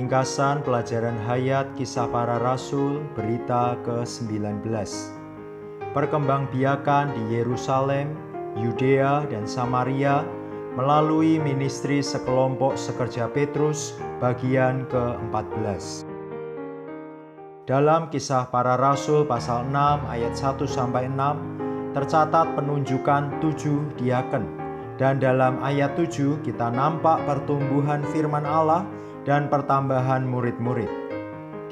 Ringkasan pelajaran hayat Kisah Para Rasul, berita ke-19. Perkembangbiakan di Yerusalem, Yudea dan Samaria melalui ministri sekelompok sekerja Petrus, bagian ke-14. Dalam Kisah Para Rasul pasal 6 ayat 1-6 tercatat penunjukan 7 diaken. Dan dalam ayat 7 kita nampak pertumbuhan firman Allah dan pertambahan murid-murid.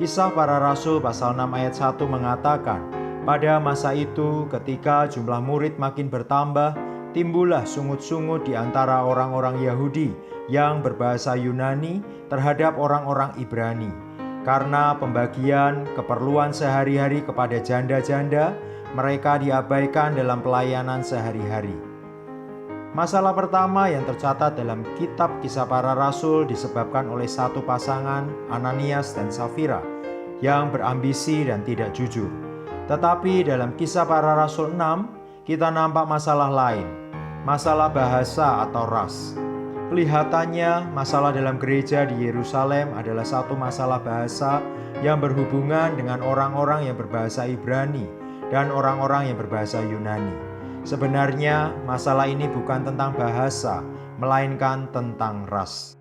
Kisah Para Rasul pasal 6 ayat 1 mengatakan, pada masa itu ketika jumlah murid makin bertambah, timbullah sungut-sungut di antara orang-orang Yahudi yang berbahasa Yunani terhadap orang-orang Ibrani. Karena pembagian keperluan sehari-hari kepada janda-janda, mereka diabaikan dalam pelayanan sehari-hari. Masalah pertama yang tercatat dalam kitab Kisah Para Rasul disebabkan oleh satu pasangan, Ananias dan Safira, yang berambisi dan tidak jujur. Tetapi dalam Kisah Para Rasul 6, kita nampak masalah lain, masalah bahasa atau ras. Kelihatannya masalah dalam gereja di Yerusalem adalah satu masalah bahasa yang berhubungan dengan orang-orang yang berbahasa Ibrani dan orang-orang yang berbahasa Yunani. Sebenarnya masalah ini bukan tentang bahasa, melainkan tentang ras.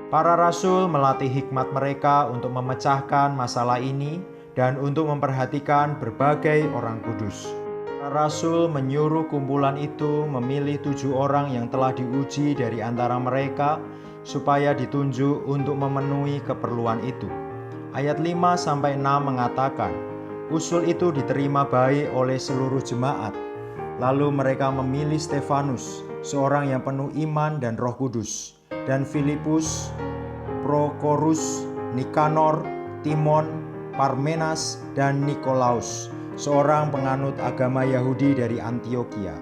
Para rasul melatih hikmat mereka untuk memecahkan masalah ini dan untuk memperhatikan berbagai orang kudus. Para rasul menyuruh kumpulan itu memilih 7 orang yang telah diuji dari antara mereka supaya ditunjuk untuk memenuhi keperluan itu. Ayat 5-6 mengatakan, usul itu diterima baik oleh seluruh jemaat. Lalu mereka memilih Stefanus, seorang yang penuh iman dan Roh Kudus, dan Filipus, Prokorus, Nikanor, Timon, Parmenas, dan Nikolaus, seorang penganut agama Yahudi dari Antioquia.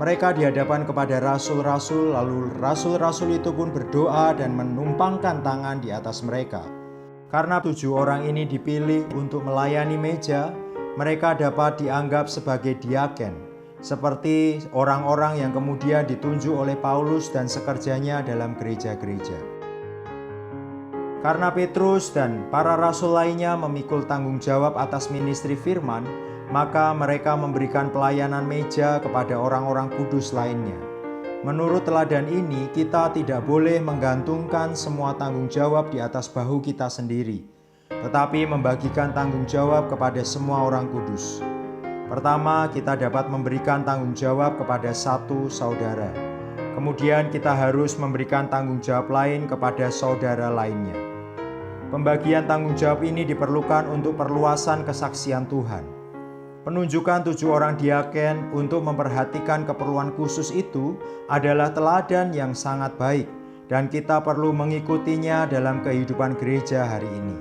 Mereka dihadapkan kepada rasul-rasul, lalu rasul-rasul itu pun berdoa dan menumpangkan tangan di atas mereka. Karena 7 orang ini dipilih untuk melayani meja, mereka dapat dianggap sebagai diaken, seperti orang-orang yang kemudian ditunjuk oleh Paulus dan sekerjanya dalam gereja-gereja. Karena Petrus dan para rasul lainnya memikul tanggung jawab atas ministri firman, maka mereka memberikan pelayanan meja kepada orang-orang kudus lainnya. Menurut teladan ini, kita tidak boleh menggantungkan semua tanggung jawab di atas bahu kita sendiri, tetapi membagikan tanggung jawab kepada semua orang kudus. Pertama, kita dapat memberikan tanggung jawab kepada satu saudara. Kemudian kita harus memberikan tanggung jawab lain kepada saudara lainnya. Pembagian tanggung jawab ini diperlukan untuk perluasan kesaksian Tuhan. Penunjukan 7 orang diaken untuk memperhatikan keperluan khusus itu adalah teladan yang sangat baik, dan kita perlu mengikutinya dalam kehidupan gereja hari ini.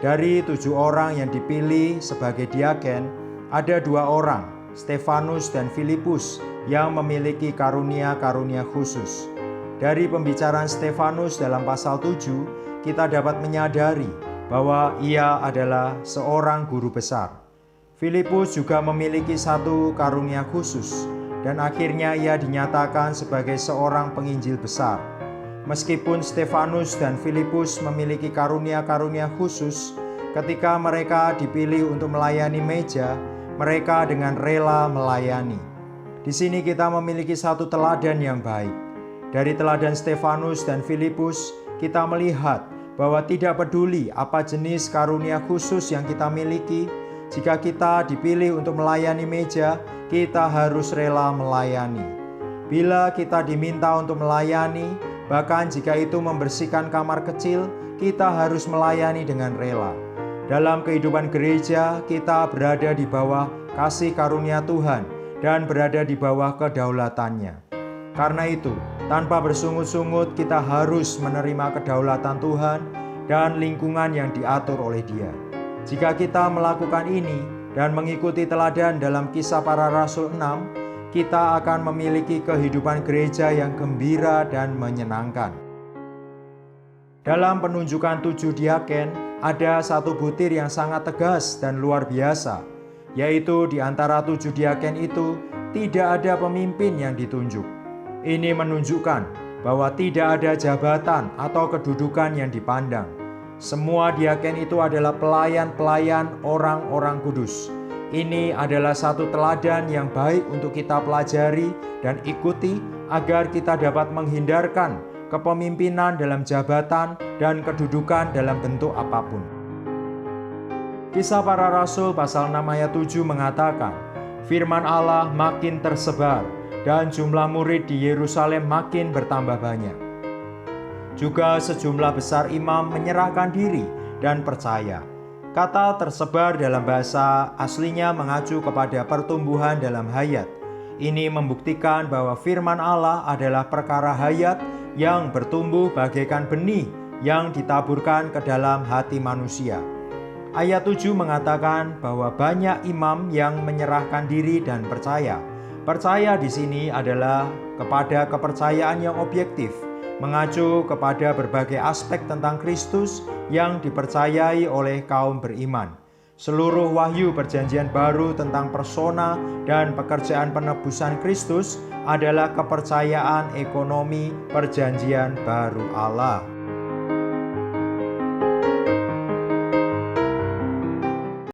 Dari 7 orang yang dipilih sebagai diaken, ada 2 orang, Stefanus dan Filipus, yang memiliki karunia-karunia khusus. Dari pembicaraan Stefanus dalam pasal 7, kita dapat menyadari bahwa ia adalah seorang guru besar. Filipus juga memiliki satu karunia khusus, dan akhirnya ia dinyatakan sebagai seorang penginjil besar. Meskipun Stefanus dan Filipus memiliki karunia-karunia khusus, ketika mereka dipilih untuk melayani meja, mereka dengan rela melayani. Di sini kita memiliki satu teladan yang baik. Dari teladan Stefanus dan Filipus, kita melihat bahwa tidak peduli apa jenis karunia khusus yang kita miliki, jika kita dipilih untuk melayani meja, kita harus rela melayani. Bila kita diminta untuk melayani, bahkan jika itu membersihkan kamar kecil, kita harus melayani dengan rela. Dalam kehidupan gereja, kita berada di bawah kasih karunia Tuhan dan berada di bawah kedaulatannya. Karena itu, tanpa bersungut-sungut, kita harus menerima kedaulatan Tuhan dan lingkungan yang diatur oleh Dia. Jika kita melakukan ini dan mengikuti teladan dalam Kisah Para Rasul 6, kita akan memiliki kehidupan gereja yang gembira dan menyenangkan. Dalam penunjukan 7 diaken, ada satu butir yang sangat tegas dan luar biasa, yaitu di antara 7 diaken itu tidak ada pemimpin yang ditunjuk. Ini menunjukkan bahwa tidak ada jabatan atau kedudukan yang dipandang. Semua diaken itu adalah pelayan-pelayan orang-orang kudus. Ini adalah satu teladan yang baik untuk kita pelajari dan ikuti agar kita dapat menghindarkan kepemimpinan dalam jabatan dan kedudukan dalam bentuk apapun. Kisah Para Rasul pasal 6 ayat 7 mengatakan, firman Allah makin tersebar dan jumlah murid di Yerusalem makin bertambah banyak. Juga sejumlah besar imam menyerahkan diri dan percaya. Kata tersebar dalam bahasa aslinya mengacu kepada pertumbuhan dalam hayat. Ini membuktikan bahwa firman Allah adalah perkara hayat yang bertumbuh bagaikan benih yang ditaburkan ke dalam hati manusia. Ayat 7 mengatakan bahwa banyak imam yang menyerahkan diri dan percaya. Percaya di sini adalah kepada kepercayaan yang objektif, mengacu kepada berbagai aspek tentang Kristus yang dipercayai oleh kaum beriman. Seluruh wahyu perjanjian baru tentang persona dan pekerjaan penebusan Kristus adalah kepercayaan ekonomi perjanjian baru Allah.